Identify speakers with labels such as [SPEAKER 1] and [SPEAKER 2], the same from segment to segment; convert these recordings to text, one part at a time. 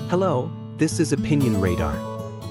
[SPEAKER 1] Hello, this is Opinion Radar.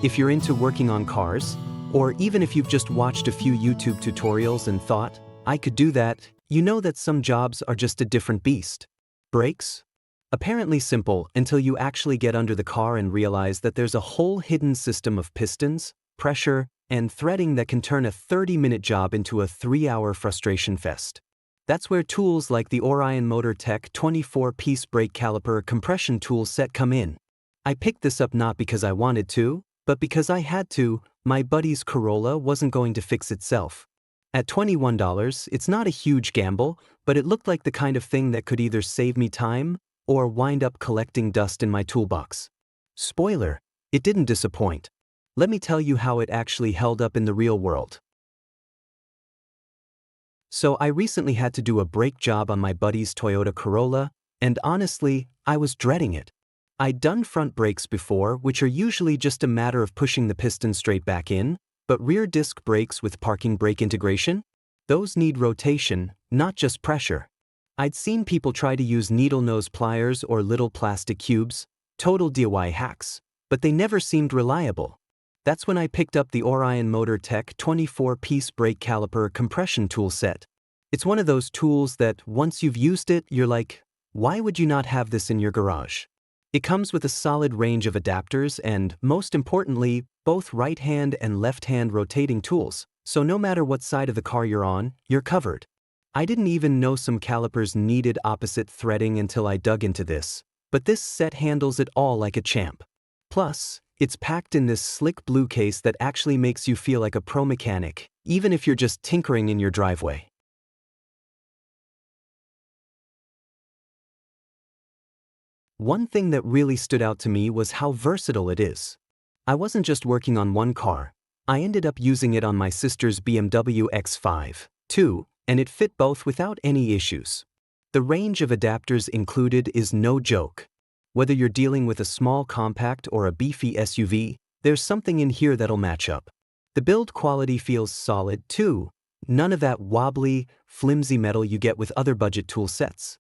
[SPEAKER 1] If you're into working on cars, or even if you've just watched a few YouTube tutorials and thought, I could do that, you know that some jobs are just a different beast. Brakes? Apparently simple until you actually get under the car and realize that there's a whole hidden system of pistons, pressure, and threading that can turn a 30-minute job into a 3-hour frustration fest. That's where tools like the Orion Motor Tech 24-piece brake caliper compression tool set come in. I picked this up not because I wanted to, but because I had to. My buddy's Corolla wasn't going to fix itself. At $21, it's not a huge gamble, but it looked like the kind of thing that could either save me time or wind up collecting dust in my toolbox. Spoiler, it didn't disappoint. Let me tell you how it actually held up in the real world. So I recently had to do a brake job on my buddy's Toyota Corolla, and honestly, I was dreading it. I'd done front brakes before, which are usually just a matter of pushing the piston straight back in, but rear disc brakes with parking brake integration? Those need rotation, not just pressure. I'd seen people try to use needle nose pliers or little plastic cubes, total DIY hacks, but they never seemed reliable. That's when I picked up the Orion Motor Tech 24-piece brake caliper compression tool set. It's one of those tools that, once you've used it, you're like, why would you not have this in your garage? It comes with a solid range of adapters and, most importantly, both right-hand and left-hand rotating tools, so no matter what side of the car you're on, you're covered. I didn't even know some calipers needed opposite threading until I dug into this, but this set handles it all like a champ. Plus, it's packed in this slick blue case that actually makes you feel like a pro mechanic, even if you're just tinkering in your driveway. One thing that really stood out to me was how versatile it is. I wasn't just working on one car, I ended up using it on my sister's BMW X5, too, and it fit both without any issues. The range of adapters included is no joke. Whether you're dealing with a small compact or a beefy SUV, there's something in here that'll match up. The build quality feels solid, too. None of that wobbly, flimsy metal you get with other budget tool sets.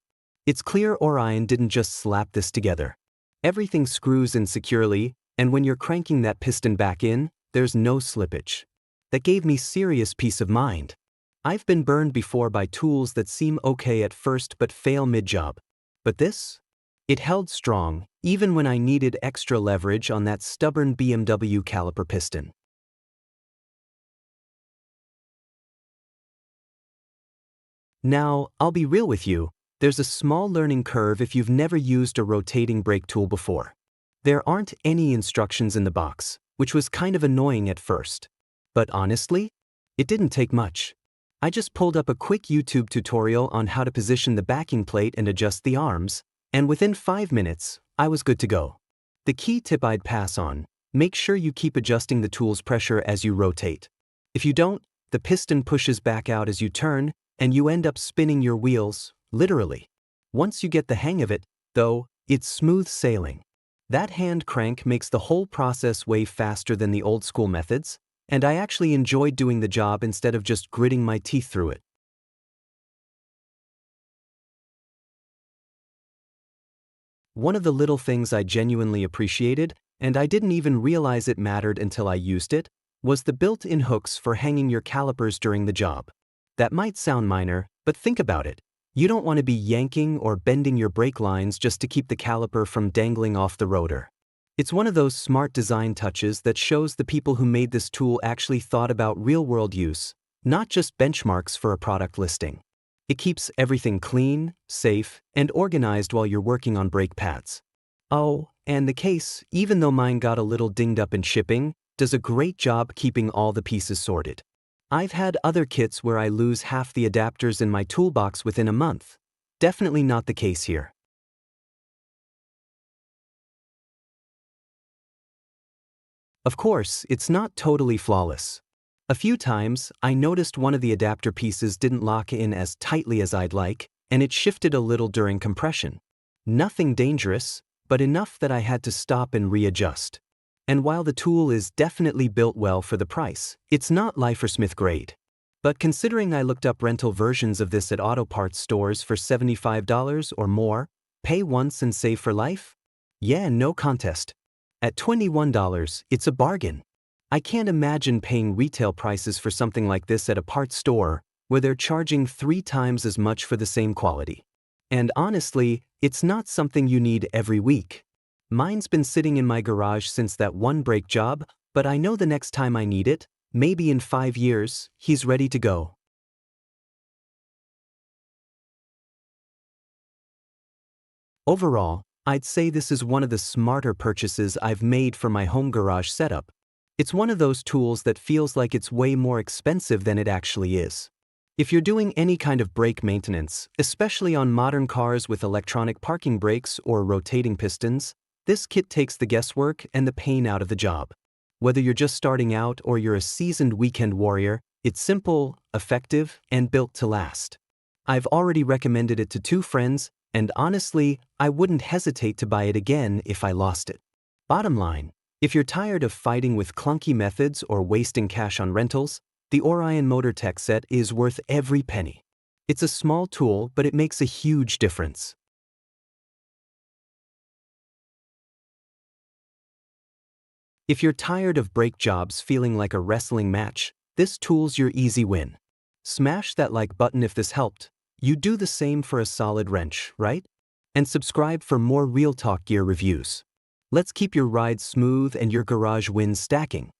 [SPEAKER 1] It's clear Orion didn't just slap this together. Everything screws in securely, and when you're cranking that piston back in, there's no slippage. That gave me serious peace of mind. I've been burned before by tools that seem okay at first but fail mid-job. But this? It held strong, even when I needed extra leverage on that stubborn BMW caliper piston. Now, I'll be real with you. There's a small learning curve if you've never used a rotating brake tool before. There aren't any instructions in the box, which was kind of annoying at first. But honestly, it didn't take much. I just pulled up a quick YouTube tutorial on how to position the backing plate and adjust the arms, and within 5 minutes, I was good to go. The key tip I'd pass on: make sure you keep adjusting the tool's pressure as you rotate. If you don't, the piston pushes back out as you turn, and you end up spinning your wheels, literally. Once you get the hang of it, though, it's smooth sailing. That hand crank makes the whole process way faster than the old school methods, and I actually enjoyed doing the job instead of just gritting my teeth through it. One of the little things I genuinely appreciated, and I didn't even realize it mattered until I used it, was the built-in hooks for hanging your calipers during the job. That might sound minor, but think about it. You don't want to be yanking or bending your brake lines just to keep the caliper from dangling off the rotor. It's one of those smart design touches that shows the people who made this tool actually thought about real-world use, not just benchmarks for a product listing. It keeps everything clean, safe, and organized while you're working on brake pads. Oh, and the case, even though mine got a little dinged up in shipping, does a great job keeping all the pieces sorted. I've had other kits where I lose half the adapters in my toolbox within a month. Definitely not the case here. Of course, it's not totally flawless. A few times, I noticed one of the adapter pieces didn't lock in as tightly as I'd like, and it shifted a little during compression. Nothing dangerous, but enough that I had to stop and readjust. And while the tool is definitely built well for the price, it's not Life or Smith grade. But considering I looked up rental versions of this at auto parts stores for $75 or more, pay once and save for life, Yeah, no contest. At $21, it's a bargain. I can't imagine paying retail prices for something like this at a parts store, where they're charging 3 times as much for the same quality. And honestly, it's not something you need every week. Mine's been sitting in my garage since that one brake job, but I know the next time I need it, maybe in 5 years, he's ready to go. Overall, I'd say this is one of the smarter purchases I've made for my home garage setup. It's one of those tools that feels like it's way more expensive than it actually is. If you're doing any kind of brake maintenance, especially on modern cars with electronic parking brakes or rotating pistons, this kit takes the guesswork and the pain out of the job. Whether you're just starting out or you're a seasoned weekend warrior, it's simple, effective, and built to last. I've already recommended it to 2 friends, and honestly, I wouldn't hesitate to buy it again if I lost it. Bottom line, if you're tired of fighting with clunky methods or wasting cash on rentals, the Orion Motor Tech set is worth every penny. It's a small tool, but it makes a huge difference. If you're tired of brake jobs feeling like a wrestling match, this tool's your easy win. Smash that like button if this helped. You do the same for a solid wrench, right? And subscribe for more Real Talk gear reviews. Let's keep your ride smooth and your garage wins stacking.